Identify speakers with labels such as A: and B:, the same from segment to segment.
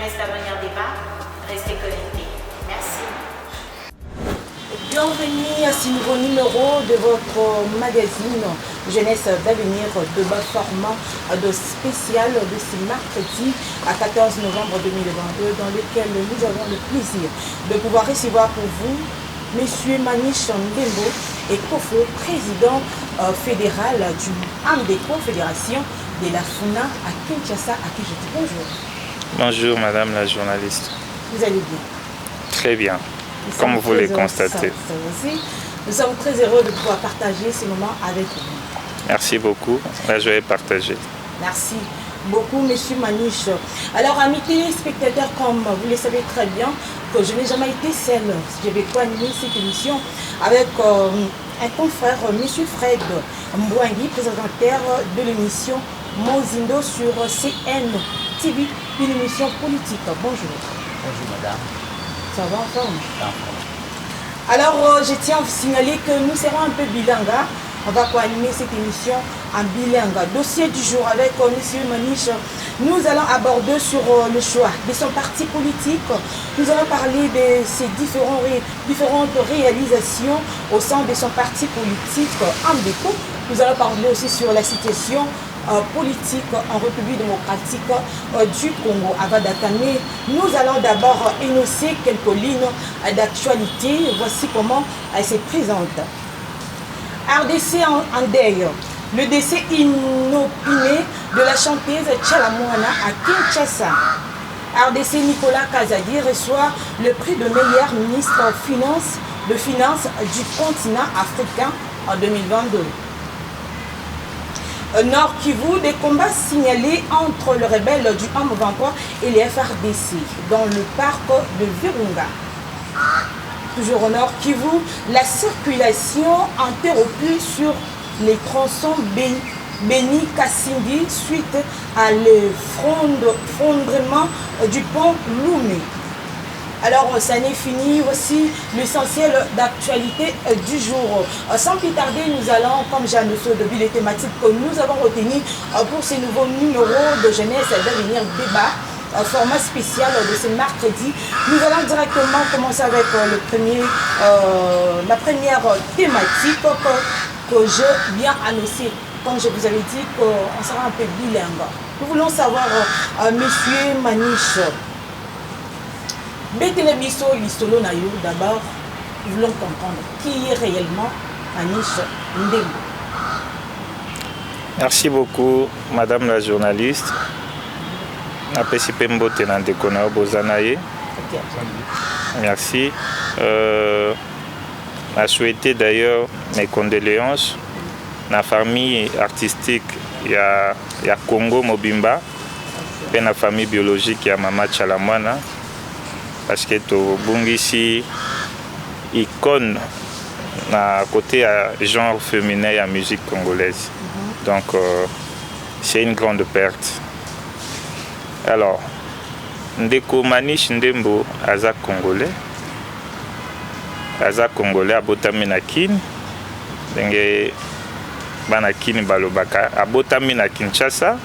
A: Jeunesse d'avenir débat, restez connectés. Merci.
B: Bienvenue à ce nouveau numéro de votre magazine Jeunesse d'avenir débat format de spécial de ce mercredi à 14 novembre 2022 dans lequel nous avons le plaisir de pouvoir recevoir pour vous Monsieur Manish Ndembo et Kofo, président fédéral du AMDECO, Fédération de la FUNA à Kinshasa, à qui je dis bonjour.
C: Bonjour Madame la journaliste.
B: Vous allez bien?
C: Très bien, comme vous le constatez.
B: Nous sommes très heureux de pouvoir partager ces moments avec vous.
C: Merci beaucoup, la joie est partagée.
B: Merci beaucoup, Monsieur Manish. Alors, amis téléspectateurs, comme vous le savez très bien, que je n'ai jamais été seule. Je vais co-animer cette émission avec un confrère, Monsieur Fred Mbouangui, présentateur de l'émission Mozindo sur CN TV, une émission politique. Bonjour.
D: Bonjour madame.
B: Ça va en forme?
D: Ça va en forme.
B: Alors, je tiens à vous signaler que nous serons un peu bilingues. On va co-animer cette émission en bilingue. Dossier du jour avec M. Manish. Nous allons aborder sur le choix de son parti politique. Nous allons parler de ses différentes réalisations au sein de son parti politique AMDECO. Nous allons parler aussi sur la situation politique en République démocratique du Congo. Avant d'attaquer, nous allons d'abord énoncer quelques lignes d'actualité. Voici comment elle se présente. RDC en deuil. Le décès inopiné de la chanteuse Tchalamouana à Kinshasa. RDC Nicolas Kazadi reçoit le prix de meilleur ministre de Finances du continent africain en 2022. Nord Kivu, des combats signalés entre le rebelle du M23 et les FRDC dans le parc de Virunga. Toujours au Nord Kivu, la circulation interrompue sur les tronçons Beni Kasindi suite à l'effondrement du pont Loumé. Alors, ça n'est fini. Voici l'essentiel d'actualité du jour. Sans plus tarder, nous allons, comme j'ai annoncé au début, les thématiques que nous avons retenues pour ces nouveaux numéros de Jeunesse d'avenir débat, format spécial de ce mercredi. Nous allons directement commencer avec la première thématique que je viens annoncer. Comme je vous avais dit, qu'on sera un peu bilingue. Nous voulons savoir, Monsieur Manish, Betelebiso Listolo Nayo, d'abord, nous voulons comprendre qui est réellement Manish Ndembo.
C: Merci beaucoup Madame la journaliste. Merci. A souhaité d'ailleurs mes condoléances à la famille artistique, il y a Congo Mobimba, et la famille biologique, il y a Mama Tchalamouana, parce que tu ici icône à côté genre féminin et à musique congolaise. Donc c'est une grande perte. Alors, Ndeko Manish Ndembo aza congolais abotami na Kini ndenge bana Kini balobaka, abotami na Kinshasa,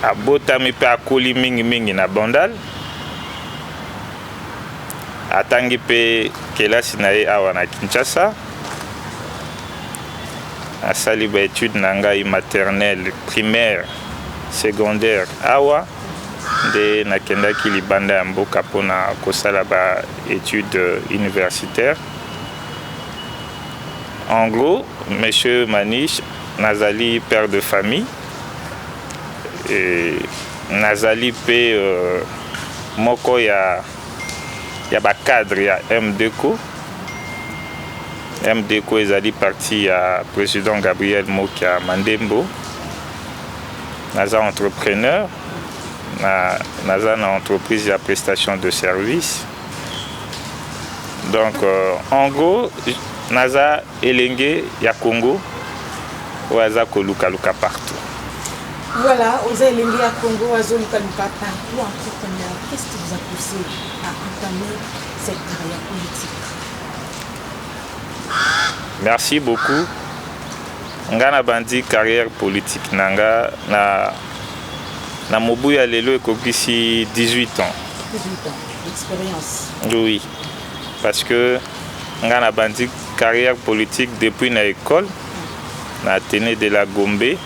C: abotami pe akoli mingi na Bandal, atangi pe kelasi na ye awa na Kinshasa, asali ba étude na ngai maternelle, primaire, secondaire awa, nde nakendaki libanda ya mboka mpona kosala ba études universitaires. En gros, Monsieur Manish, nazali père de famille, et nazali pe moko ya ba cadre ya MDECO. MDECO ezali parti ya président Gabriel Mokia Mandembo. Naza entrepreneur, naza na entreprise ya prestation de service. Donc en gros, naza elenge ya Congo oaza koluka partout.
B: Voilà, aux élèves à Congo, à Zone Kaluka, partout entrepreneur. Qu'est-ce qui vous a poussé à entamer cette carrière politique?
C: Merci beaucoup. Ngana bandi carrière politique nanga na mobu ya lelo ekokisi 18 ans.
B: 18 ans d'expérience.
C: Oui, parce que nga na bandi carrière politique depuis na école na Athénée de la Gombe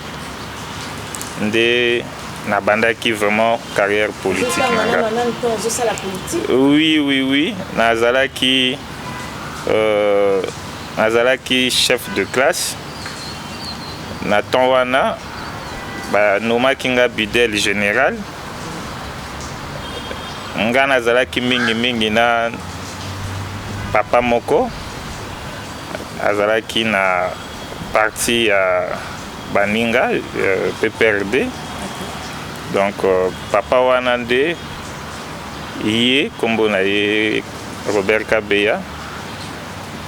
C: nde na bandaki vraiment carrière politique nanga. Oui, nazalaki chef de classe na temps wana banomaki nga bidel général nga nazalaki mingi na papa moko azalaki na parti ya baninga PPRD. Donc papa wana nde ye kombo na ye Robert Kabeya,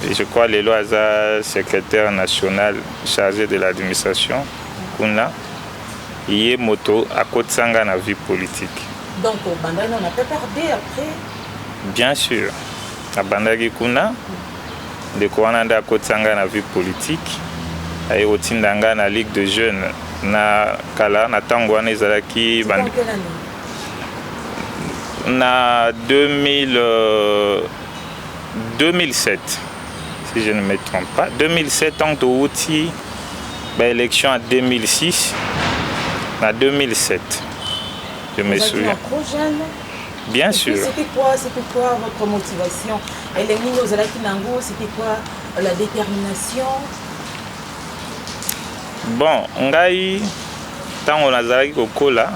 C: et je crois lelo aza secrétaire national chargé de l'administration kuna ye moto akotisanga na vie politique.
B: Donc bandaki on a PPRD après.
C: Bien sûr, abandaki kuna ndeko wana nde akotisanga na vie politique, aye kotindanga na ligue de jeunes na kala na tango wana ezalaki bandi na 2007 si je ne me trompe pas, 2007 tant que outil élection en 2006 na 2007 je me souviens.
B: Trop jeune.
C: Bien sûr.
B: C'était quoi votre motivation? Et les Nino Zalaki Nango, c'était quoi la détermination?
C: Bon, ngai tango nazalaki kokola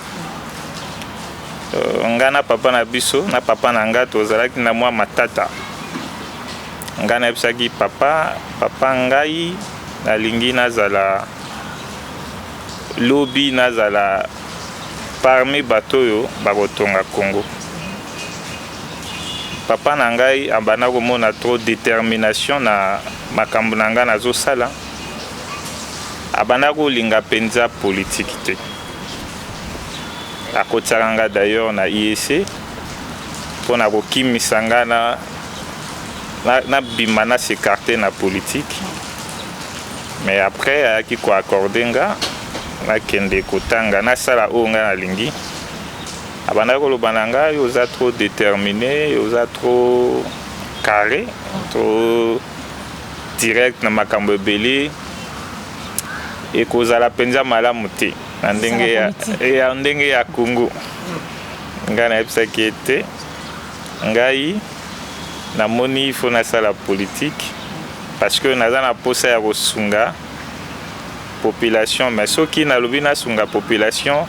C: nga na papa na biso na papa na nga tozalaki na mwa matata. Nga nayebisaki papa ngai nalingi nazala lobi nazala parmi bato oyo bakotonga Congo. Papa na ngai abanda komona trop détermination na makambo na nga nazosala, abanda kolinga mpenza politique te. Akotisaka nga d'ailleurs na IEC mpona kokimisa nga na bima na s'écarter na politique. Mais après ayaki koaccorde nga nakende kotanga nasala oyo nga nalingi. Abanda koloba na ngai oza trop déterminé, oza trop carré, trop direct na makambo ebele ekozala mpenza malamu te na ndenge ya Congo. Ngai nayebisaki ete ngai namoni ifo nasala politique parce que naza na posa ya kosunga population, mais soki nalobi nasunga population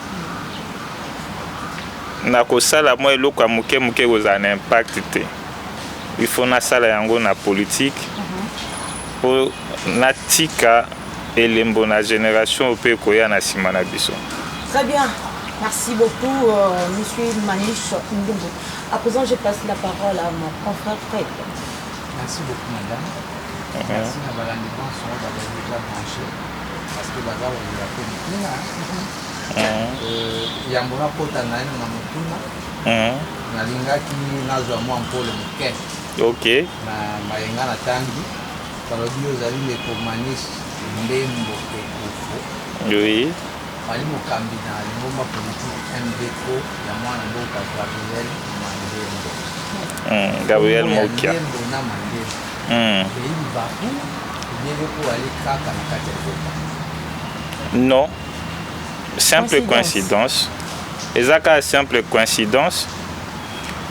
C: nakosala mwa eloko ya moke kozala na impact te. Il faut nasala yango na politique po natika elembo na génération ope koya na nsima na biso.
B: Très bien, merci beaucoup monsieur Manish Ndumbu. À présent je passe la parole à mon confrère Fred.
D: Merci beaucoup madame. Merci na balandi banso déjà branché parce que baza ba ko mutuna. Yambo na kota na ina na mutuna. Nalingaki nazwa mwa mpole muke.
C: OK.
D: Na mayenga na tangi. Balobi ozali le Manish Ndembo ekofo.
C: Oui.
D: Ali mokambi na lingomba politique MDCO ya mwana mboka Gabriel Mandembo.
C: Gabriel Mokia.
D: Ndembo na Mandembo. Pays baku ndeko ali kaka na kati ya kota.
C: Non. Simple coïncidence. Ezaka simple coïncidence.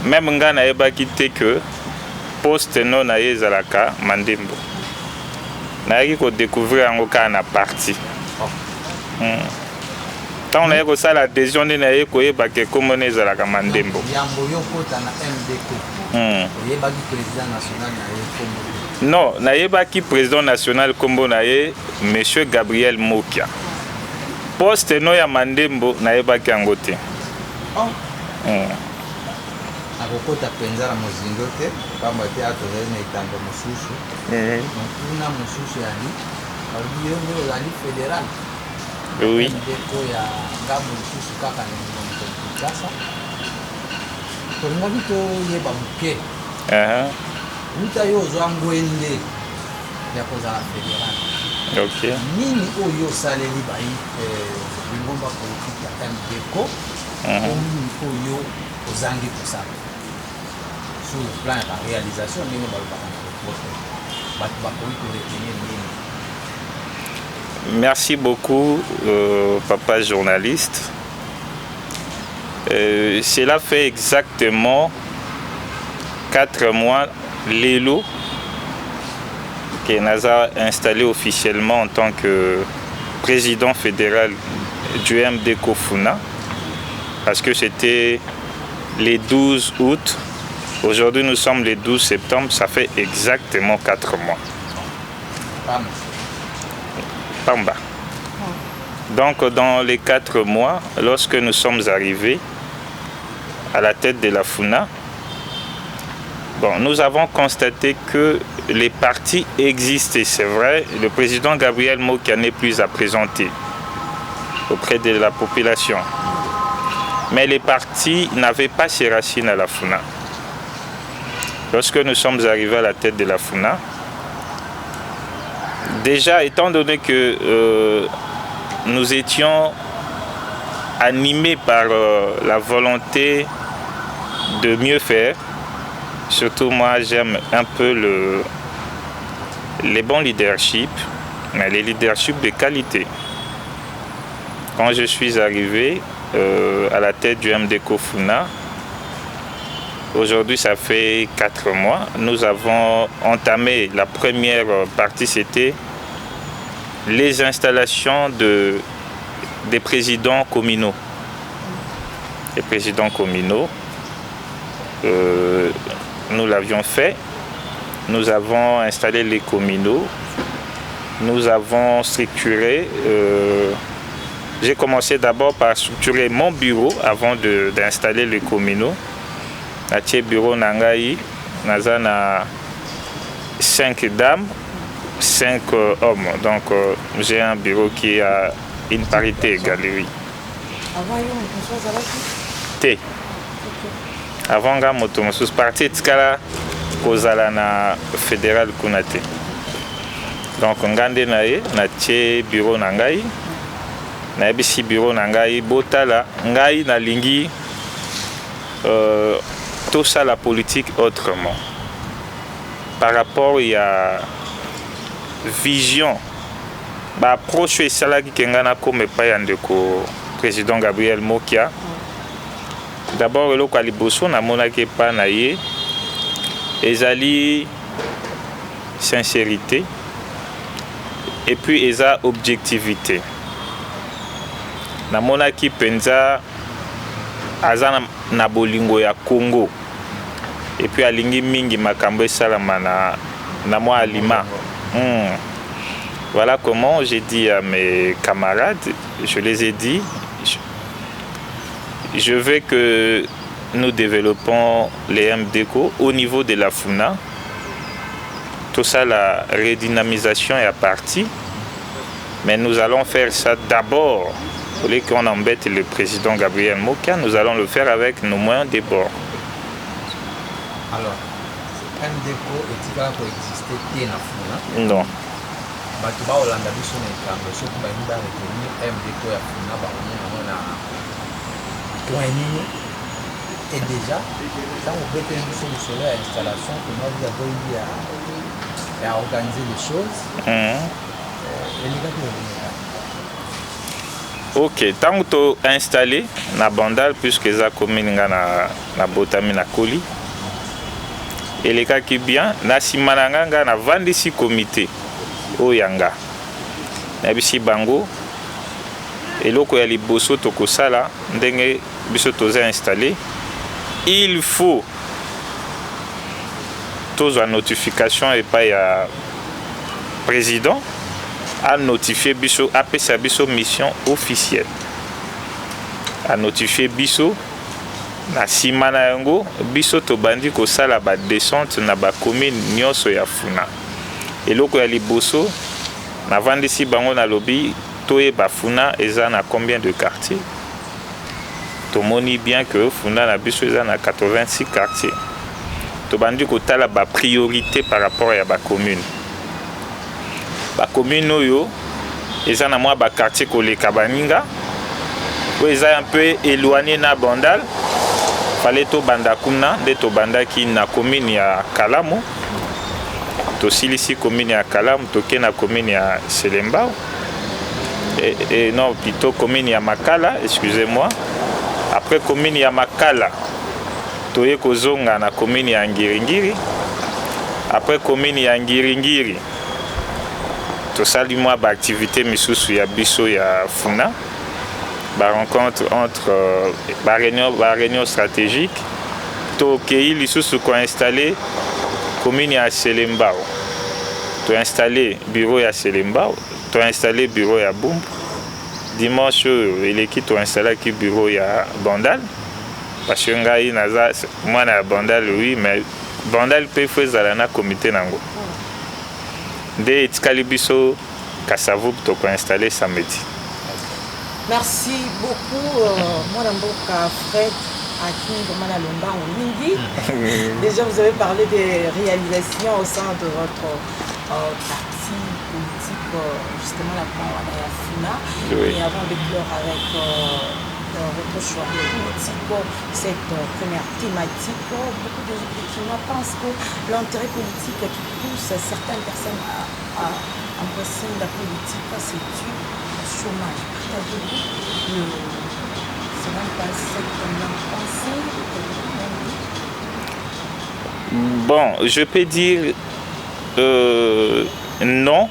C: Même nga na yebaki te que poste non na ezalaka Mandembo. Nayaki kodécouvrir yango kaka na parti. Tant on a eu ça l'adhésion de naie koyeba ke komone ezalaka Mandembo.
D: Yambo yo kota na MDCO. Oyebaki président national na ye kombo.
C: Non, nayebaki président national kombo na ye monsieur Gabriel Mokia. Poste no ya Mandembo nayebaki yango te.
D: Akokota penza na mozindo te pamba te atozali na etango mosusu. Mokuna mosusu yani aliyo ndio ozali fédéral.
C: Oui.
D: Ndeko ya ngambo mosusu kaka na Kinshasa. Tolinga bito yeba muke. Uta yo ozwa ngwende ya kozala fédéral.
C: OK.
D: Nini oyo saleli bai lingomba politique ya MDCO il faut yo ozangi tout ça sur le plan de la réalisation mais on va le
C: Merci beaucoup, papa journaliste. Cela fait exactement 4 mois l'élo que Naza a installé officiellement en tant que président fédéral du MDECO Funa, parce que c'était les 12 août. Aujourd'hui, nous sommes les 12 septembre, ça fait exactement 4 mois. Pamba. Donc, dans les 4 mois, lorsque nous sommes arrivés à la tête de la Funa, bon, nous avons constaté que les partis existaient, c'est vrai. Le président Gabriel Mokia n'est plus à présenter auprès de la population. Mais les partis n'avaient pas ses racines à la Funa. Lorsque nous sommes arrivés à la tête de la Funa, déjà, étant donné que nous étions animés par la volonté de mieux faire, surtout moi j'aime un peu les bons leaderships, mais les leaderships de qualité. Quand je suis arrivé à la tête du MDECO Funa, aujourd'hui ça fait 4 mois, nous avons entamé la première partie, c'était les installations des présidents communaux. Les présidents communaux, nous l'avions fait. Nous avons installé les communaux. Nous avons structuré. J'ai commencé d'abord par structurer mon bureau avant d'installer les communaux. Natie bureau Nangaï, Nazana 5 dames, 5 hommes. Donc j'ai un bureau qui a une parité galerie. T. Avant nga moto mosusu parti tikala kozala na fédéral kuna te. Donc ngande na ye na tie bureau na ngai. Na bisi bureau na ngai botala ngai na lingi tout ça la politique autrement. Par rapport il y a vision ba approche esalaki kengana comme pa ya ndeko président Gabriel Mokia. D'abord eloko ya liboso namonaki epa na ye ezali sincérité et puis eza objectivité. Namonaki penza aza na bolingo ya Congo et puis alingi mingi makambo esalama na mwa alima. Voilà comment j'ai dit à mes camarades, je les ai dit, je veux que nous développons les MDECO au niveau de la Funa. Tout ça, la redynamisation est partie. Mais nous allons faire ça d'abord. Au lieu qu'on embête le président Gabriel Mokia, nous allons le faire avec nos moyens de bord.
D: Alors, MDECO est-il là pour exister dans la Funa?
C: Non.
D: Bato ba olanda biso na ekambo soki balingi baretenir MDECO ya Funa bakomona na point nini et déjà ntango obeteli biso lisolo ya installation konabi yaboyi ya organiser les choses elikaki olinga.
C: Ok, ntango to installé na Bandal puisque eza commune nga na botami na Koli elekaki bien na nsima na nga navandisi comité oyanga na bisi bango eloko ya liboso tokosala ndenge biso toza installé, il faut tozwa notification epai ya président a notifié biso apesa biso mission officielle a notifié biso na nsima na yango biso tobandi kosala badescente na bacommune nyonso ya Funa. Eloko ya liboso navandisi bango na lobi toyeba Funa eza na combien de quartiers. Tomoni bien que Funa na biso eza na 86 quartiers. Tobandi kotala ba priorité par rapport à ba commune. Ba commune oyo eza na mwa ba quartier koleka baninga Oui, ils ont un peu éloigné na Bandal. Fallait to banda kuna, de to banda qui na commune ya Kalamu. To silisi commune ya Kalamu, to ke na commune ya Selembao. Et non, plutôt commune ya Makala, excusez-moi. Après commune ya Makala, to ye kozonga na commune ya Ngiringiri. Après commune ya Ngiringiri, to sali moi ba activité misusu ya biso ya Funa. Ba rencontre entre ba réunion stratégique. To kei lisusu ko installé commune ya Selembao. To installé bureau ya Selembao, to installé bureau ya Bumbu. Dimanche il est qui to installé qui bureau ya Bandal. Parce que ngai naza moi na Bandal oui mais Bandal peut faire na comité nango. De etikali biso Kasavubu to ko installé samedi.
B: Merci beaucoup, mon amboka Fred Akin Lomba Mingi. Déjà, vous avez parlé des réalisations au sein de votre parti politique, justement la Funa.
C: Oui.
B: Et avant de clore avec votre choix politique, cette première thématique, beaucoup de Burkinabés pensent que l'intérêt politique qui pousse certaines personnes à embrasser la politique, c'est dû au chômage. C'est même pas cette
C: Bon, je peux dire non,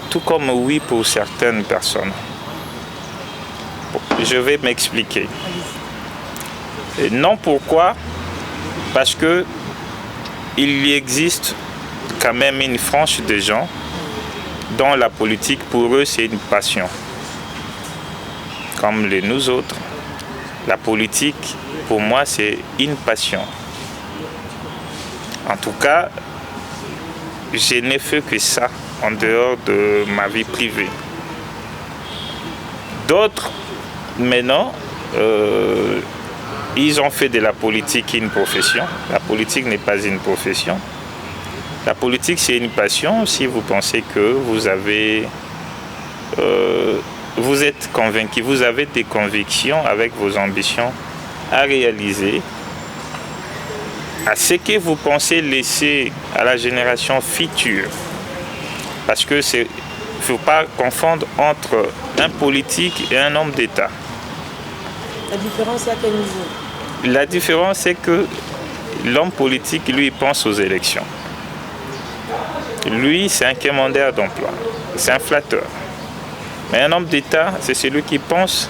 C: tout comme oui pour certaines personnes. Je vais m'expliquer. Non, pourquoi? Parce que il existe quand même une frange de gens dont la politique pour eux c'est une passion. Comme nous autres, la politique, pour moi, c'est une passion. En tout cas, je n'ai fait que ça en dehors de ma vie privée. D'autres, maintenant, ils ont fait de la politique une profession. La politique n'est pas une profession. La politique, c'est une passion. Si vous pensez que vous êtes convaincu, vous avez des convictions avec vos ambitions à réaliser, à ce que vous pensez laisser à la génération future. Parce que il ne faut pas confondre entre un politique et un homme d'État.
B: La différence est à quel niveau?
C: La différence, c'est que l'homme politique, lui, il pense aux élections. Lui, c'est un quémandeur d'emploi, c'est un flatteur. Mais un homme d'État, c'est celui qui pense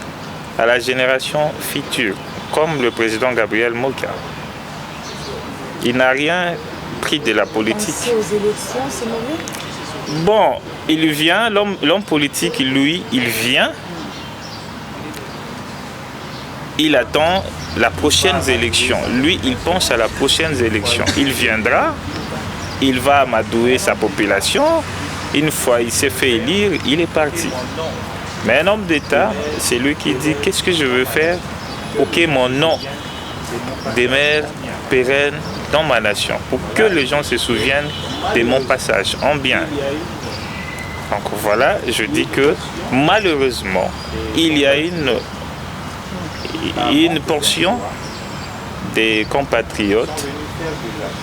C: à la génération future, comme le président Gabriel Moka. Il n'a rien pris de la politique.
B: Penser aux élections, c'est mauvais?
C: Bon, il vient, l'homme politique, lui, il vient, il attend la prochaine élection. Lui, il pense à la prochaine élection. Il viendra, il va amadouer sa population. Une fois il s'est fait élire, il est parti. Mais un homme d'État, c'est lui qui dit qu'est-ce que je veux faire pour que mon nom demeure pérenne dans ma nation, pour que les gens se souviennent de mon passage en bien. Donc voilà, je dis que malheureusement, il y a une portion des compatriotes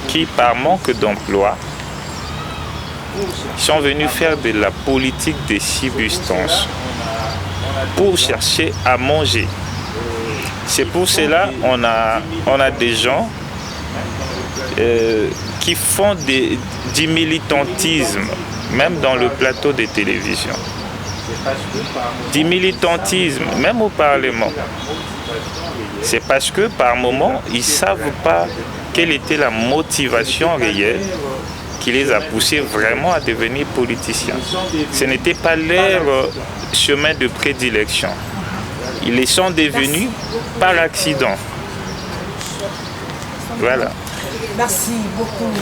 C: qui, par manque d'emploi, sont venus faire de la politique de subsistance pour chercher à manger. C'est pour cela qu'on a des gens qui font du militantisme, même dans le plateau de télévision. Du militantisme, même au Parlement. C'est parce que par moment, ils ne savent pas quelle était la motivation réelle qui les a poussés vraiment à devenir politiciens. Ce n'était pas leur chemin de prédilection. Ils les sont devenus par accident. Voilà.
B: Merci beaucoup,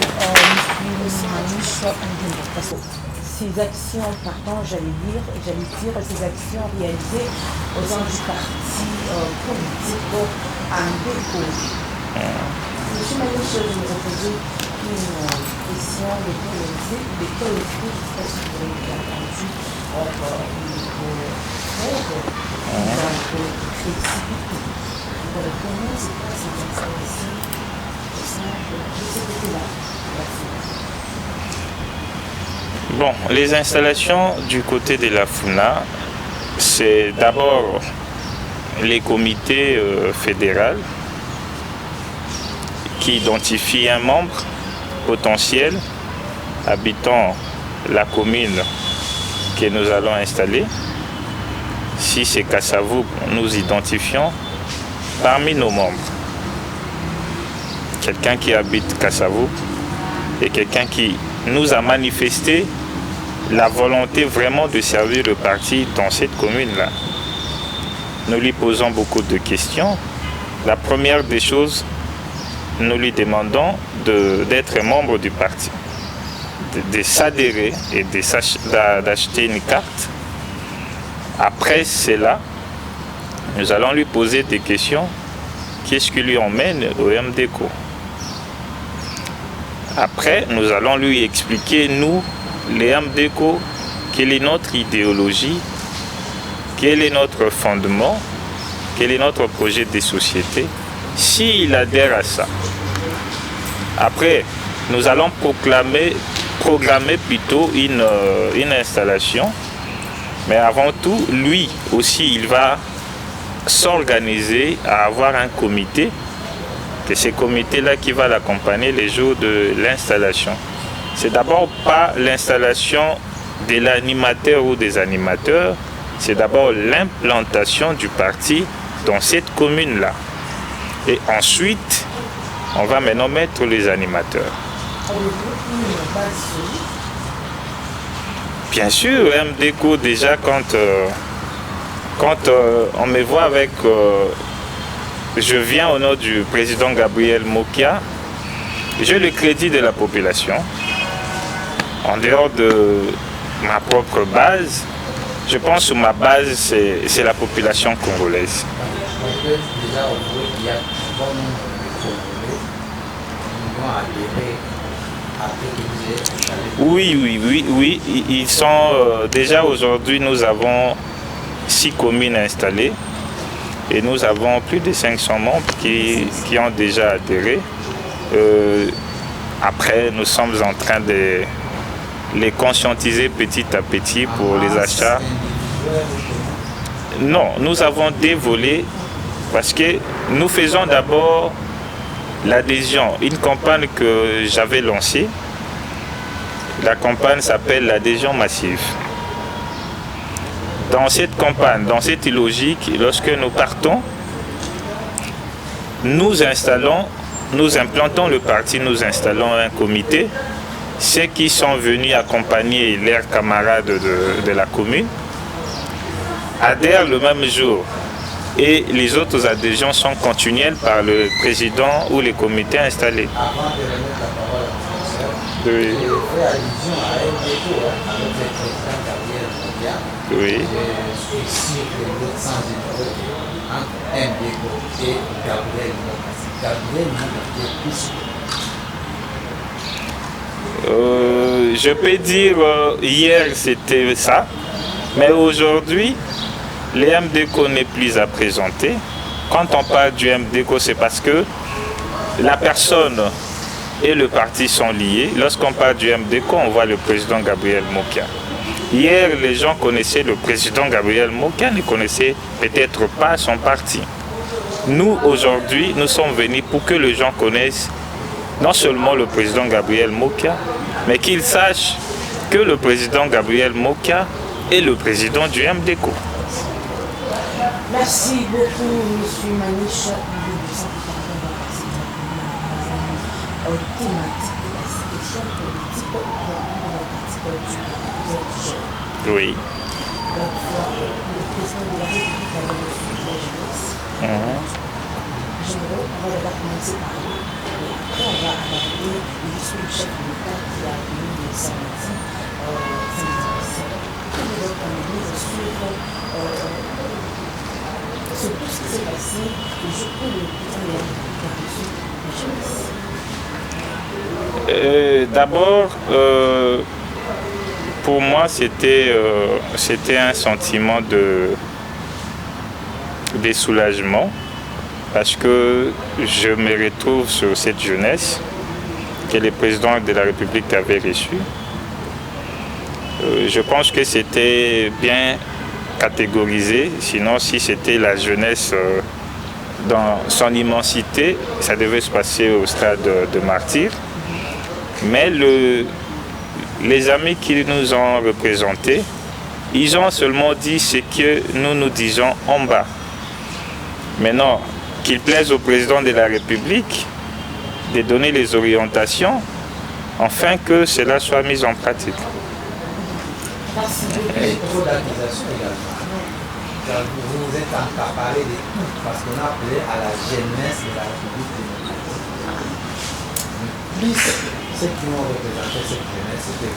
B: ces actions, pardon, j'allais dire, ces actions réalisées au sein du parti politique en dépôt. Monsieur Maniche, je vais vous poser une question de polariser, de polariser, je sais pas si vous l'avez entendu, au niveau donc, flexibilité. Voilà, comment c'est pas ces installations au sein de ce côté-là, la FUNA?
C: Bon, les installations du côté de la FUNA, c'est d'abord les comités fédéraux qui identifient un membre potentiel habitant la commune que nous allons installer. Si c'est Kassavou, nous identifions parmi nos membres quelqu'un qui habite Kassavou et quelqu'un qui nous a manifesté la volonté vraiment de servir le parti dans cette commune-là. Nous lui posons beaucoup de questions. La première des choses, nous lui demandons d'être membre du parti, de s'adhérer et d'acheter une carte. Après cela, nous allons lui poser des questions. Qu'est-ce qui lui emmène au MDECO? Après, nous allons lui expliquer, nous, les MDECO, quelle est notre idéologie, quel est notre fondement, quel est notre projet de société, s'il adhère à ça. Après, nous allons programmer plutôt une installation, mais avant tout, lui aussi, il va s'organiser à avoir un comité, que c'est ce comité-là qui va l'accompagner les jours de l'installation. C'est d'abord pas l'installation de l'animateur ou des animateurs, c'est d'abord l'implantation du parti dans cette commune-là. Et ensuite, on va maintenant mettre les animateurs. Bien sûr, MDECO, déjà, quand on me voit avec... je viens au nom du président Gabriel Mokia, j'ai le crédit de la population. En dehors de ma propre base, je pense que ma base, c'est la population congolaise. Oui. Ils sont déjà aujourd'hui, nous avons 6 communes installées et nous avons plus de 500 membres qui ont déjà adhéré. Après, nous sommes en train de les conscientiser petit à petit pour les achats. Non, nous avons des volets parce que nous faisons d'abord l'adhésion, une campagne que j'avais lancée. La campagne s'appelle l'adhésion massive. Dans cette campagne, dans cette logique, lorsque nous partons, nous implantons le parti, nous installons un comité. Ceux qui sont venus accompagner leurs camarades de la commune adhèrent le même jour. Et les autres adhésions sont continuelles par le président ou les comités installés.
D: Avant de remettre la parole à François,
C: Oui.
D: je fais allusion à MDECO avec le président Gabriel Mokia.
C: Oui.
D: Je suis sûr que vous êtes sans hésitation entre MDECO et Gabriel Mokia. Gabriel Mokia est plus.
C: Je peux dire hier c'était ça, mais aujourd'hui le MDECO n'est plus à présenter. Quand on parle du MDECO, c'est parce que la personne et le parti sont liés. Lorsqu'on parle du MDECO, on voit le président Gabriel Mokia. Hier, les gens connaissaient le président Gabriel Mokia, ne connaissaient peut-être pas son parti. Nous, aujourd'hui, nous sommes venus pour que les gens connaissent non seulement le président Gabriel Mokia, mais qu'ils sachent que le président Gabriel Mokia est le président du MDECO.
B: Merci beaucoup, M. Maniche.
C: Oui.
B: Sur tout ce qui s'est passé, je peux le
C: D'abord, pour moi, c'était un sentiment des soulagements parce que je me retrouve sur cette jeunesse que le président de la République avait reçue. Je pense que c'était bien catégorisé, sinon si c'était la jeunesse dans son immensité, ça devait se passer au stade de martyrs. Mais les amis qui nous ont représentés, ils ont seulement dit ce que nous disons en bas. Maintenant, qu'il plaise au président de la République de donner les orientations afin que cela soit mis en pratique.
B: Merci
D: beaucoup. Vous vous êtes accaparé de tout parce qu'on a appelé à la jeunesse de la République démocratique. Ceux qui ont représenté cette jeunesse, c'était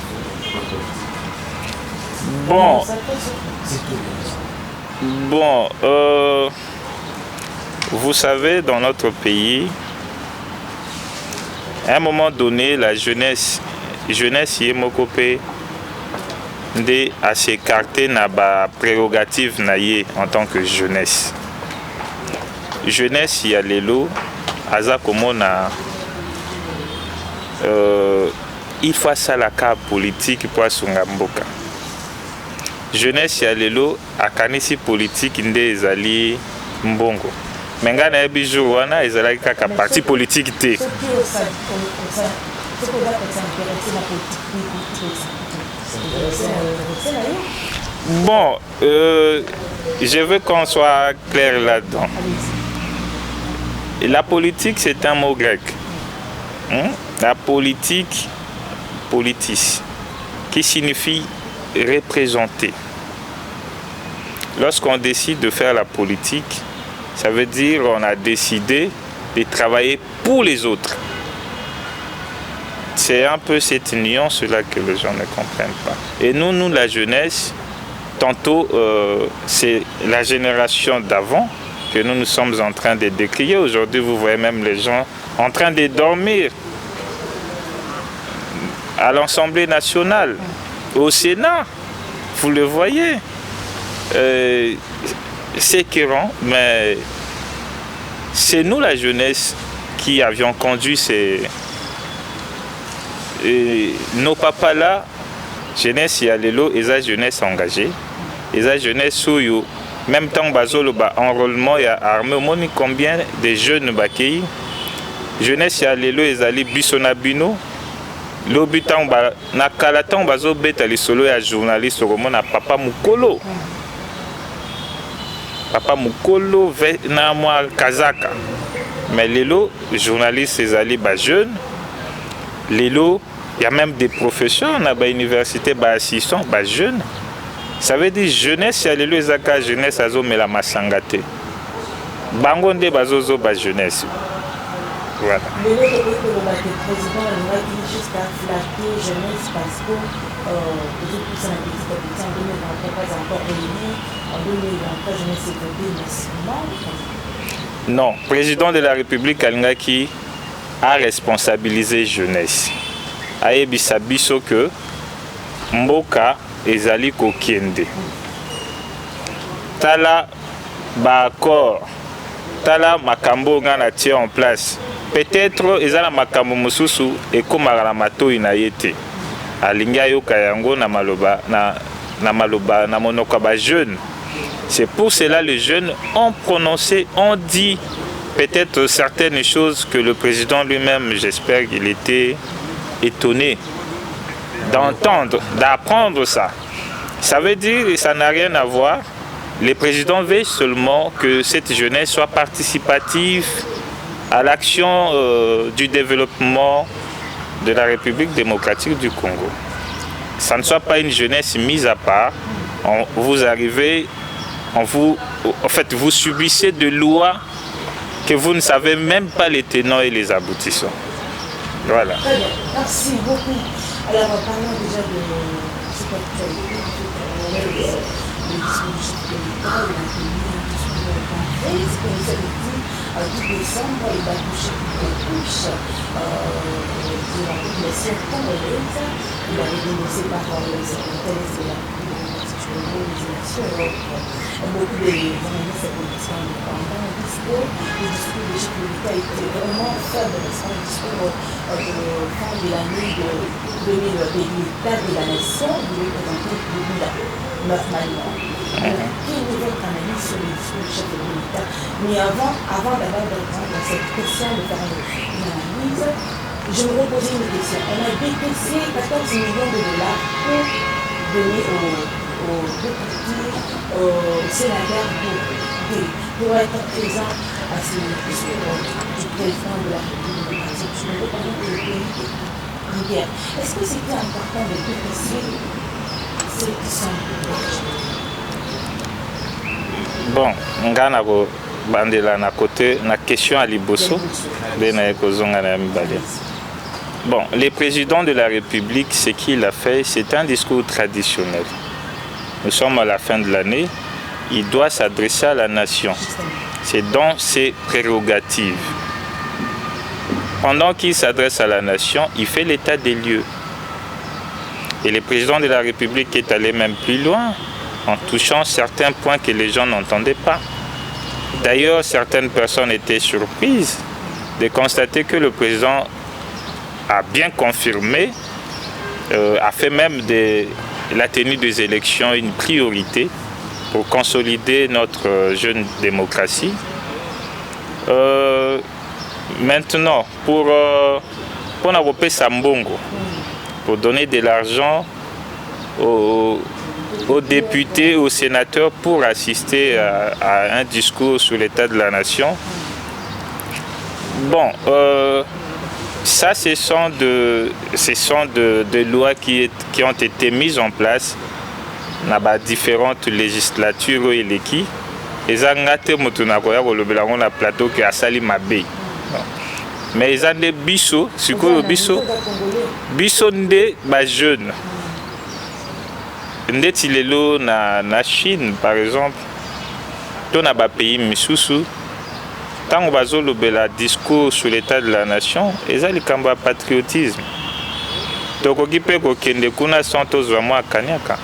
C: Bon, vous savez, dans notre pays, à un moment donné, la jeunesse y est mokopé à s'écarter na ba prérogative naïe en tant que jeunesse. Jeunesse y a l'élo, aza komona il faut ça la carte politique pour asunga mboka. Jeunesse y a l'élo, akanisi politique nde ezali mbongo. Menga na yebi jour wana ezali kaka parti politique te. Bon, je veux qu'on soit clair là-dedans. La politique, c'est un mot grec. La politique, politis, qui signifie représenter. Lorsqu'on décide de faire la politique, ça veut dire qu'on a décidé de travailler pour les autres. C'est un peu cette nuance-là que les gens ne comprennent pas. Et nous, la jeunesse, tantôt, c'est la génération d'avant que nous sommes en train de décrier. Aujourd'hui, vous voyez même les gens en train de dormir à l'Assemblée nationale, au Sénat. Vous le voyez. C'est écœurant, mais c'est nous, la jeunesse, qui avions conduit nos papas là, jeunesse y a l'élo, et la jeunesse engagée, et la jeunesse souillou. Même temps, bazolo ba enrôlement y a armé, au moins combien de jeunes bakei, jeunesse y a l'élo, et la bisonabino, l'obitan ba na kalatan bazo beta li solo ya journaliste au na papa mukolo. Papa mukolo na moi kazaka. Mais l'élo, journaliste ezali ba jeune. L'élo, il y a même des professeurs à l'université, assistants, jeunes. Ça veut dire jeunesse, il y a l'élo, ezaka jeunesse, azo me la masangate. Bangonde bazozo ba jeunesse. Voilà.
B: Le président a dit jusqu'à flatter jeunesse parce que peut-être que c'est un petit habitant en 2023 pas encore réuni, en 2023 jeunesse est votée massivement.
C: Non, président de la République Alingaki a responsabilisé jeunesse. Ayebisa biso que mboka ezali kokiende. Tala ba accord, tala makambo ngana tie en place. Peut-être ezala makambo mususu ekomaka na matoi na yete. Alingi ayoka yango na maloba na monoko ba jeune. C'est pour cela les jeunes ont prononcé, ont dit peut-être certaines choses que le président lui-même, j'espère qu'il était étonné d'entendre, d'apprendre ça. Ça veut dire, et ça n'a rien à voir, les présidents veulent seulement que cette jeunesse soit participative à l'action du développement de la République démocratique du Congo. Ça ne soit pas une jeunesse mise à part. Vous arrivez, en fait, vous subissez des lois que vous ne savez même pas les tenants et les aboutissants. Voilà.
B: Très bien, merci beaucoup. Alors, parlons déjà de cette actualité, des dispositifs de l'État, de la pays, ce que vous avez dit, tout décembre, il va toucher toutes les couches de la population congolaise. Il avait dénoncé par le secrétaire de la République les élections beaucoup de journalistes politiciens indépendants disent que le discours de chef de l'État était vraiment faible, c'est un discours de fin de l'année de l'État de la nation, il est présenté le bilan, normalement. Quelle est votre analyse sur le discours du chef de l'État? Mais avant d'avoir de répondre à cette question, de faire une analyse, je me reposais une question. On a dépensé 14 millions de dollars pour donner aux députés, aux sénateurs pour être présents à ce discours du président de la République démocratique. Je me reposais que le pays est en guerre. Est-ce que c'était important de dépenser ceux qui sont l'argent?
C: Bon, ngana ko bandela na côté na question à Liboso bena ekozonga na mibale. Bon, le président de la République, ce qu'il a fait, c'est un discours traditionnel. Nous sommes à la fin de l'année, il doit s'adresser à la nation. C'est dans ses prérogatives. Pendant qu'il s'adresse à la nation, il fait l'état des lieux. Et le président de la République est allé même plus loin, en touchant certains points que les gens n'entendaient pas. D'ailleurs, certaines personnes étaient surprises de constater que le président a bien confirmé, a fait même de la tenue des élections une priorité pour consolider notre jeune démocratie. Maintenant, pour Naropé Sambongo, pour donner de l'argent aux députés, aux sénateurs pour assister à un discours sur l'état de la nation. Bon, ça, ce sont des lois qui ont été mises en place dans différentes législatures et l'équipe. Et ça a été un plateau qui a sali mabe. Mais ils ont des biso, c'est quoi le biso? Biso de jeunes. Ndeti lelo na Chine par exemple, to na ba pays misusu, tant bazo lobela discours sur l'état de la nation, ezali kamba patriotisme. Tokoki pe ko kende kuna santos vraiment akanyaka.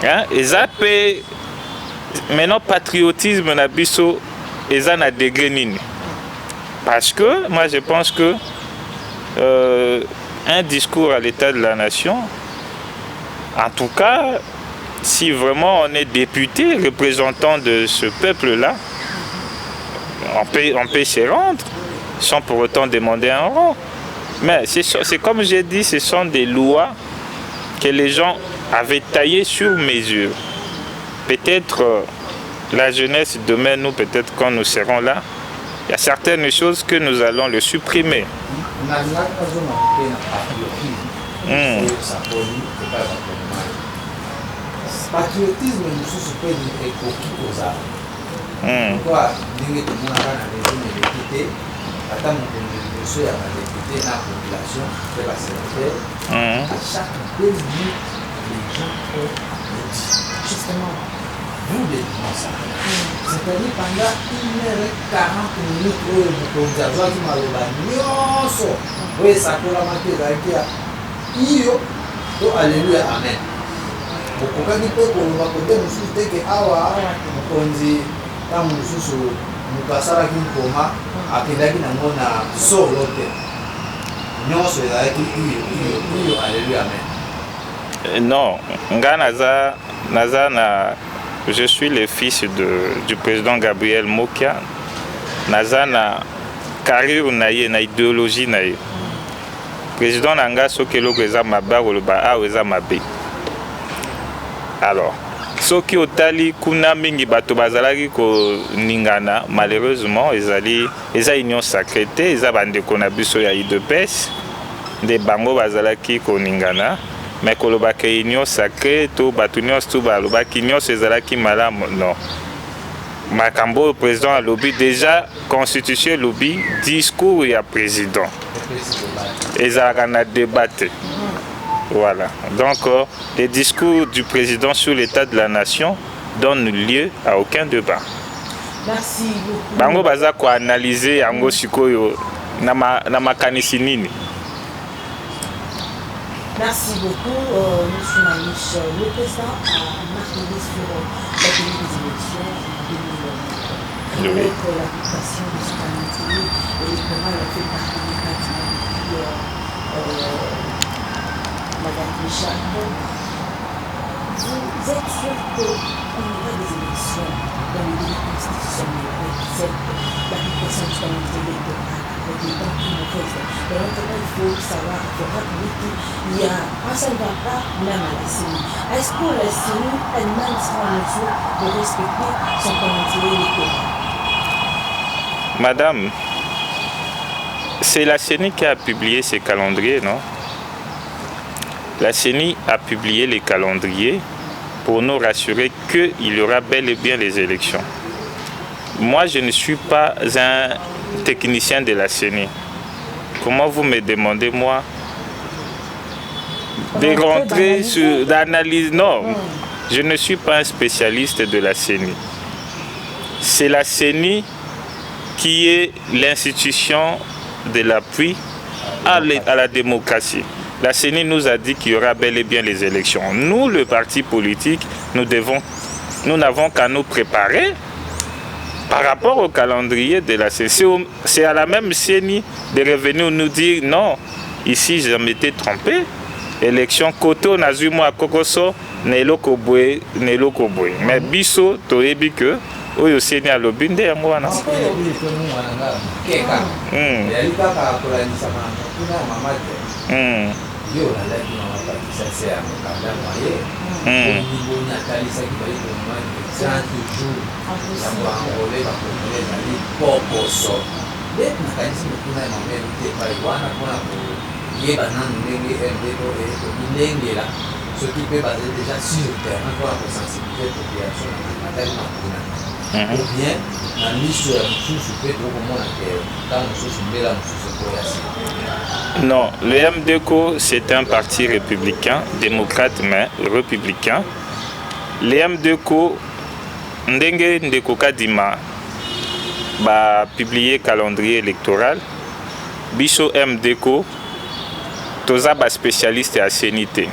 C: Hein, ezape maintenant patriotisme na biso eza na degré nini? Parce que moi je pense que un discours à l'état de la nation, en tout cas, si vraiment on est député, représentant de ce peuple-là, on peut se rendre sans pour autant demander un rang. Mais c'est comme j'ai dit, ce sont des lois que les gens avaient taillées sur mesure. Peut-être la jeunesse demain, nous, peut-être quand nous serons là, il y a certaines choses que nous allons le supprimer.
D: Patriotisme mosusu mpe ekoki kozala pourkoi ndenge tomonaka na régime député ata mokonzi liboso ya badéputé na population mpe basénateur à chaque 2 minutes les gens ont le dit justement vous le dites ça c'est-à-dire pendant 1h40 minutes oyo mokonzi azwaki maloba nyonso oyo esakolama te ezalaki ya iyo to alleluya amen. Okokaki mpe koloba kote mosusu teke awa mokonzi ntango mosusu moto asalaki nkoma akendaki nango na solo te nyonso ezalaki iyo alleluya amen.
C: Non, nga naza na je suis le fils du président Gabriel Mokia. Naza na carrière na ye na idéologie na ye. Président nanga soki eloko eza mabe akoloba awa eza mabe. Alors, soki otali kuna mingi bato bazalaki koningana, malheureusement eza union sacrée te, eza bandeko na biso ya UDPS nde bango bazalaki koningana, mais kolobaka union sacrée to bato nyonso to balobaki nyonso ezalaki malamu, non. Makambo le président a lobby déjà constitution lobby discours ya président ezalaka na débattre. Voilà. Donc, les discours du président sur l'état de la nation donnent lieu à aucun débat.
B: Merci beaucoup.
C: Bango baza ko analyser yango sikoyo na makanisi nini.
B: Merci beaucoup, M. Maniche. Le président a marqué sur la tenue des élections en 2020. Avec l'application de ce calendrier électoral fait par les candidats Madame Michel. Vous êtes sûr qu'on aura des élections dans le délai constitutionnel avec l'application du calendrier électoral? Il faut savoir, il faut rappeler qu'il y a un seul pas même à la CENI. Est-ce que la CENI elle-même sera en mesure de respecter son calendrier électoral?
C: Madame, c'est la CENI qui a publié ces calendriers, non? La CENI a publié les calendriers pour nous rassurer qu'il y aura bel et bien les élections. Moi, je ne suis pas un technicien de la CENI. Comment vous me demandez, moi, de rentrer sur l'analyse? Non, je ne suis pas un spécialiste de la CENI. C'est la CENI qui est l'institution de l'appui à la démocratie. La CENI nous a dit qu'il y aura bel et bien les élections. Nous, le parti politique, nous n'avons qu'à nous préparer par rapport au calendrier de la CENI. C'est à la même CENI de revenir nous dire non, ici je m'étais trompé. Élection koto nazimo à kokoso neloko boy. Mais biso toyebi que oyo CENI a lobinde yango wana. Non, le MDECO c'est un parti républicain, démocrate mais républicain. Le MDECO ndenge ndeko kadima ba publié calendrier électoral. Biso MDECO toza ba spécialiste à CNT.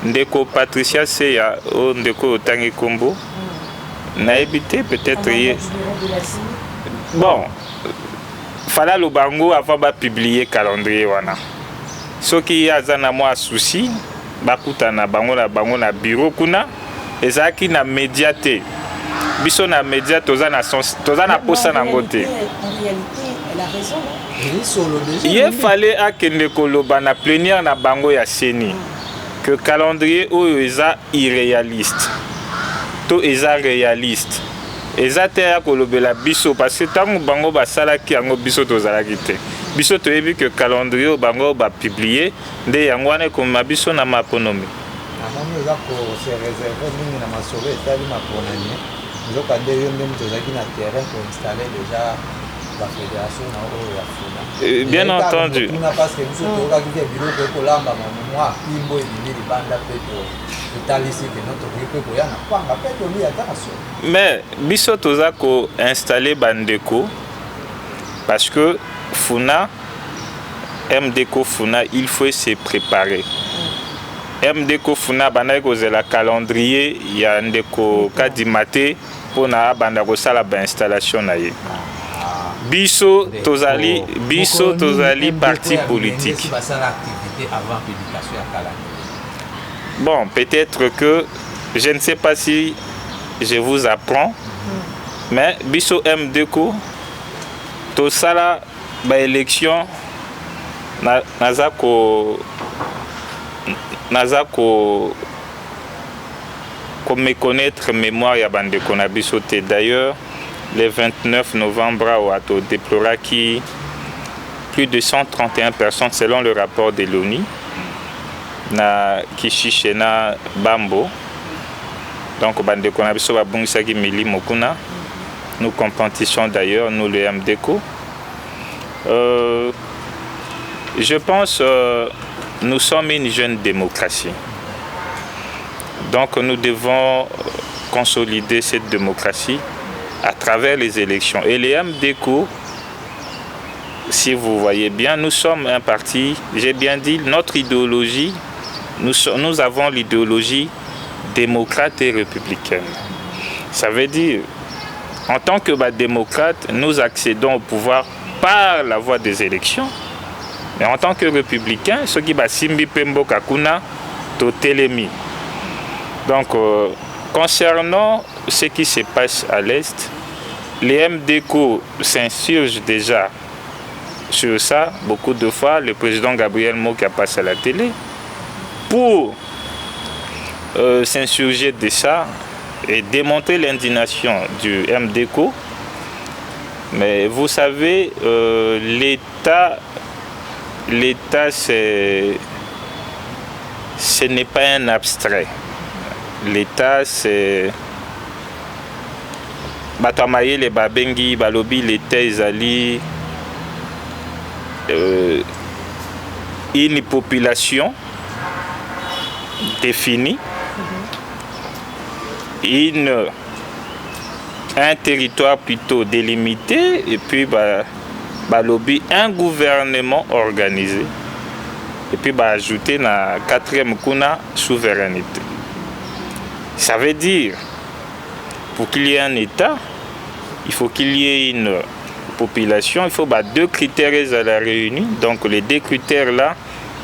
C: Ndeko Patricia Seya o ndeko Tangi Kombo na évité peut-être bon fala lo bango avant ba publier calendrier wana soki aza na mwa souci bakutana bango na bureau kuna ezaki na médiaté biso na média toza na posa na ngote.
B: En réalité, elle a raison.
C: Il fallait akende koloba na plénière na bango ya CENI que calendrier oyo eza irréaliste. To eza réaliste. Eza te ya kolobela biso parce que tango bango basalaki yango biso tozalaki te. Biso toyebi que calendrier bango ba publier nde yango wana ekoma biso na maponomi.
D: Namoni eza ko se réserver mingi na masolo etali maponani. Nzoka nde yo ndenge tozalaki na terrain pour installer déjà la fédération na oyo ya Funa.
C: Bien entendu.
D: Parce que biso tozalaki ke biloko ekolamba mwa kimbo ebimi libanda pe
C: mais biso toza ko installer bandeko parce que Funa MDECO Funa il faut se préparer. MDECO Funa bana ko la calendrier ya ndeko kadimate pona banda ko sala ba installation na ye. Biso tozali parti politique.
D: Avant publication ya calendrier.
C: Bon, peut-être que je ne sais pas si je vous apprends, mais biso MDECO to sala ba élection nazako me connaître mémoire ya bandeko na biso te. D'ailleurs, le 29 novembre a déploré qui plus de 131 personnes selon le rapport de l'ONU na Kishichena Bambo. Donc bandeko na biso babungisaki mili mokuna. Nous compétissons d'ailleurs nous le MDECO. Je pense nous sommes une jeune démocratie. Donc nous devons consolider cette démocratie à travers les élections. Et les MDECO, si vous voyez bien, nous sommes un parti, j'ai bien dit, notre idéologie nous avons l'idéologie démocrate et républicaine. Ça veut dire, en tant que démocrate, nous accédons au pouvoir par la voie des élections. Mais en tant que républicain, ce qui va simbi pembo kakuna totelemi. Donc, concernant ce qui se passe à l'Est, les MDCO s'insurgent déjà sur ça. Beaucoup de fois, le président Gabriel Moki a passé à la télé pour s'insurger de ça et démontrer l'indignation du MDCO. Mais vous savez, l'État, ce n'est pas un abstrait. L'État, c'est... Batamaye, les Babengi, Balobi, l'État, Izali, une population définie, un territoire plutôt délimité, et puis Balobi, un gouvernement organisé. Et puis ajouter la quatrième kuna souveraineté. Ça veut dire, pour qu'il y ait un État, il faut qu'il y ait une population, il faut deux critères à la réunir. Donc les deux critères là,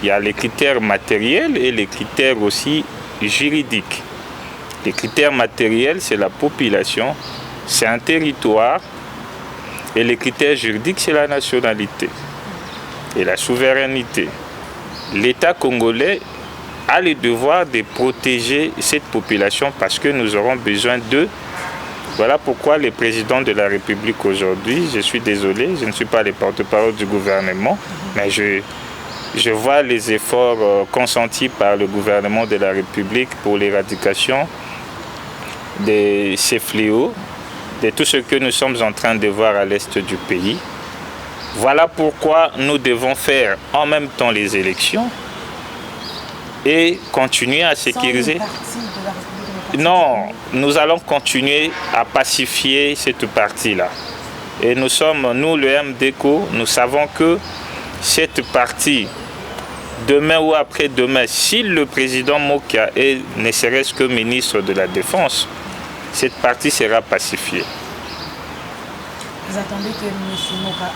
C: il y a les critères matériels et les critères aussi juridiques. Les critères matériels, c'est la population, c'est un territoire, et les critères juridiques, c'est la nationalité et la souveraineté. L'État congolais a le devoir de protéger cette population parce que nous aurons besoin d'eux. Voilà pourquoi le président de la République aujourd'hui, je suis désolé, je ne suis pas le porte-parole du gouvernement, mais je vois les efforts consentis par le gouvernement de la République pour l'éradication de ces fléaux, de tout ce que nous sommes en train de voir à l'est du pays. Voilà pourquoi nous devons faire en même temps les élections et continuer à sécuriser. Non, nous allons continuer à pacifier cette partie-là. Et nous, le MDCO, nous savons que cette partie, demain ou après-demain, si le président Mokia est ne serait-ce que ministre de la Défense, cette partie sera pacifiée.
B: Vous attendez que M. Mokia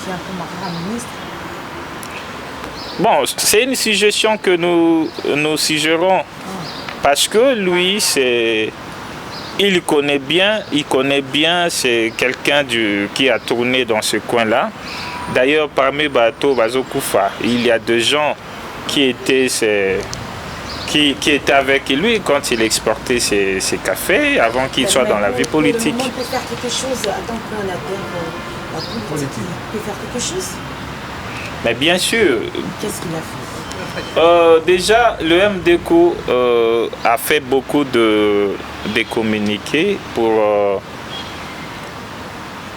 B: soit ministre?
C: Bon, c'est une suggestion que nous suggérons. Parce que lui, il connaît bien, c'est quelqu'un qui a tourné dans ce coin-là. D'ailleurs, parmi Bato Bazokoufa, il y a des gens qui étaient avec lui quand il exportait ses cafés, avant qu'il soit dans la vie politique.
B: Le monde peut faire quelque chose en tant que politique. Il peut faire quelque chose?
C: Mais bien sûr.
B: Qu'est-ce qu'il a fait?
C: Déjà, le MDCO a fait beaucoup de communiqués pour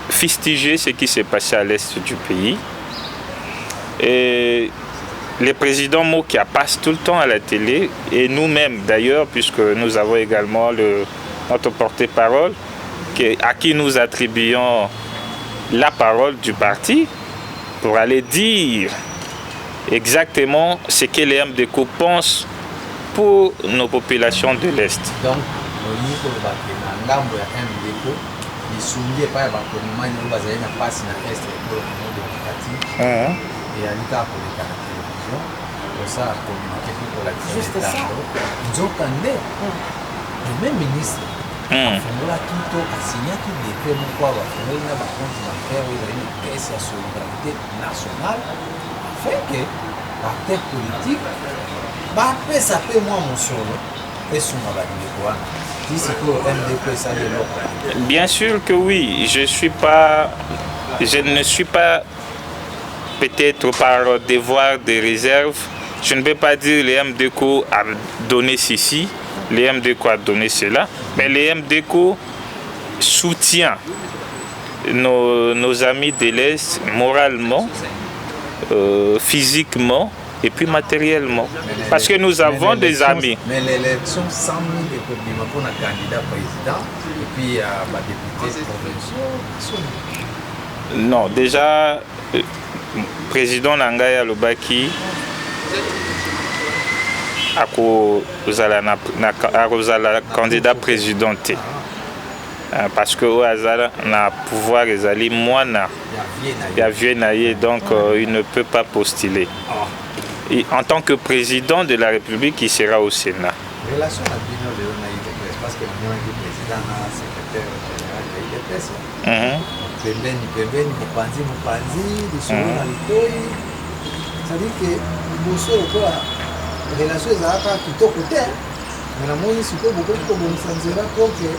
C: fustiger ce qui s'est passé à l'est du pays. Et le président Mokia passe tout le temps à la télé, et nous-mêmes d'ailleurs, puisque nous avons également notre porte-parole, à qui nous attribuons la parole du parti, pour aller dire exactement ce que les MDCO pensent pour nos populations de l'Est.
D: Donc, au niveau de la MDCO, ils sont liés par la commune de la passe dans l'Est pour le monde démocratique et à l'État pour les télévision. Pour ça, communiquer pour la
B: juste ça.
D: Nous entendons le même ministre. Fongola Kinto a signé tout décret pour avoir fait un compte bancaire où il y a une caisse de solidarité nationale afin que l'acteur politique ça peut moi mon solo et son MDP.
C: Bien sûr que oui, je ne suis pas peut-être par devoir de réserve, je ne vais pas dire les MDCO a donné ceci, les MDCO a donné cela, mais les MDCO soutient nos amis de l'Est moralement, physiquement et puis matériellement. Parce que nous avons des amis.
D: Mais l'élection, 100 000 économies pour un candidat président et puis député provinciaux.
C: Non, déjà, président Nangaya Lobaki akozala candidat président te. Parce que au hasard na pouvoir ezali mwana ya vieux na ye, donc il ne peut pas postuler. Et en tant que président de la République, il sera au Sénat.
D: Relation à Bino de l'ONAIDPS, parce que nous avons président et secrétaire général de l'IDPS. Pembeni, Mupanzi, de Solo na Litoi. C'est-à-dire que Bosso, la relation est à kitoko te. Mais la moïse, c'est que beaucoup de gens pour que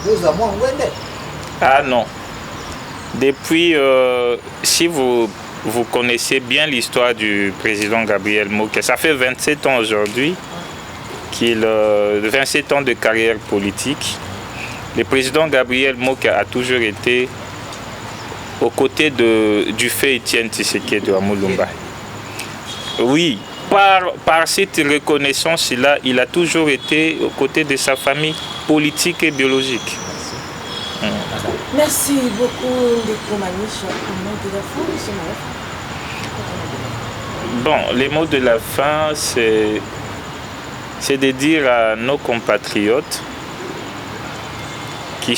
D: nous avons un wende.
C: Ah non. Depuis, si vous connaissez bien l'histoire du président Gabriel Moke, ça fait 27 ans aujourd'hui, 27 ans de carrière politique. Le président Gabriel Moke a toujours été aux côtés du fait Étienne Tshisekedi de Amulumba. Oui, par cette reconnaissance-là, il a toujours été aux côtés de sa famille politique et biologique.
B: Merci beaucoup, Ndeko Maniche. Un mot de la fin, monsieur Maël?
C: Bon, les mots de la fin, c'est de dire à nos compatriotes qui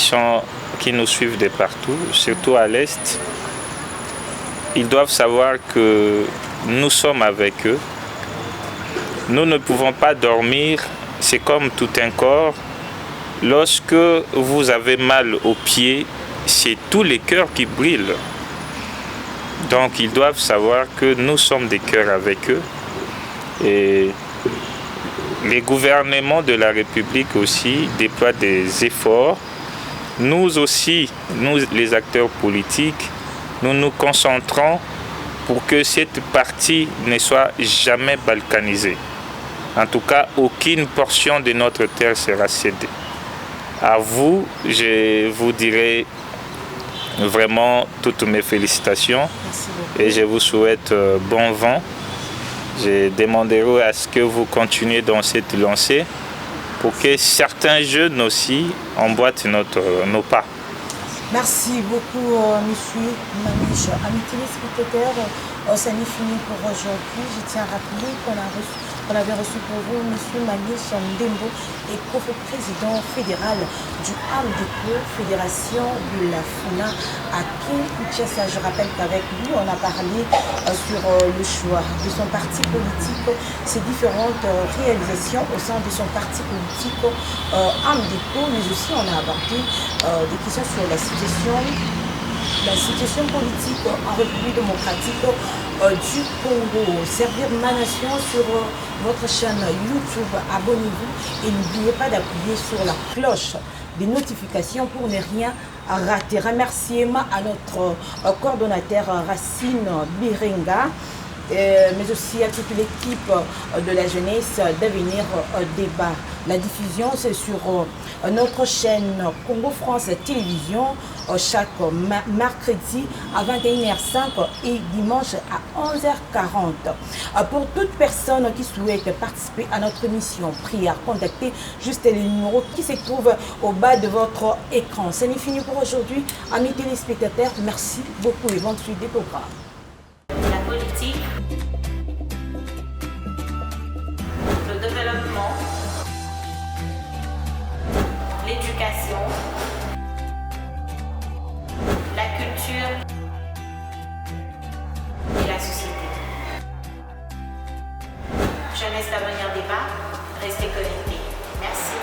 C: nous suivent de partout, surtout à l'Est, ils doivent savoir que nous sommes avec eux. Nous ne pouvons pas dormir, c'est comme tout un corps. Lorsque vous avez mal aux pieds, c'est tous les cœurs qui brillent. Donc ils doivent savoir que nous sommes des cœurs avec eux. Et les gouvernements de la République aussi déploient des efforts. Nous aussi, nous les acteurs politiques, nous nous concentrons pour que cette partie ne soit jamais balkanisée. En tout cas, aucune portion de notre terre sera cédée. À vous, je vous dirai vraiment toutes mes félicitations et je vous souhaite bon vent. Je demanderai à ce que vous continuiez dans cette lancée pour que certains jeunes aussi emboîtent nos pas.
B: Merci beaucoup, monsieur Maniche. Amis téléspectateurs, ça n'est fini pour aujourd'hui. Je tiens à rappeler qu'on avait reçu pour vous monsieur Maniche Ndembo, et président fédéral du AMDECO, Fédération de la FUNA à Kinshasa. Je rappelle qu'avec lui, on a parlé sur le choix de son parti politique, ses différentes réalisations au sein de son parti politique AMDECO, mais aussi on a abordé des questions sur la situation politique en République démocratique du Congo. Servir ma nation sur votre chaîne YouTube, abonnez-vous et n'oubliez pas d'appuyer sur la cloche des notifications pour ne rien rater. Remerciements à notre coordonnateur Racine Birenga, mais aussi à toute l'équipe de la jeunesse d'Avenir Débat. La diffusion, c'est sur notre chaîne Congo France Télévision chaque mercredi à 21h05 et dimanche à 11h40. Pour toute personne qui souhaite participer à notre émission, priez à contacter juste les numéros qui se trouvent au bas de votre écran. Ce n'est fini pour aujourd'hui. Amis téléspectateurs, merci beaucoup et bonne suite des programmes.
A: La politique, le développement, l'éducation, la culture et la société. Jeunesse d'Avenir Débat, restez connectés. Merci.